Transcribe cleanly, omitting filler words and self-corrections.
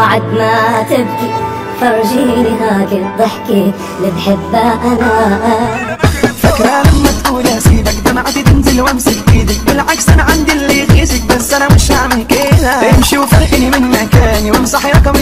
بعد ما تبكي فرجيني هاك الضحكة اللي بحبها أنا. فاكرة لما تقول اسيبك دمعتي تنزل وامسك ايدك، بالعكس انا عندي اللي يغيظك بس انا مش هعمل كده. امشي وفرقني من مكاني وامسح رقم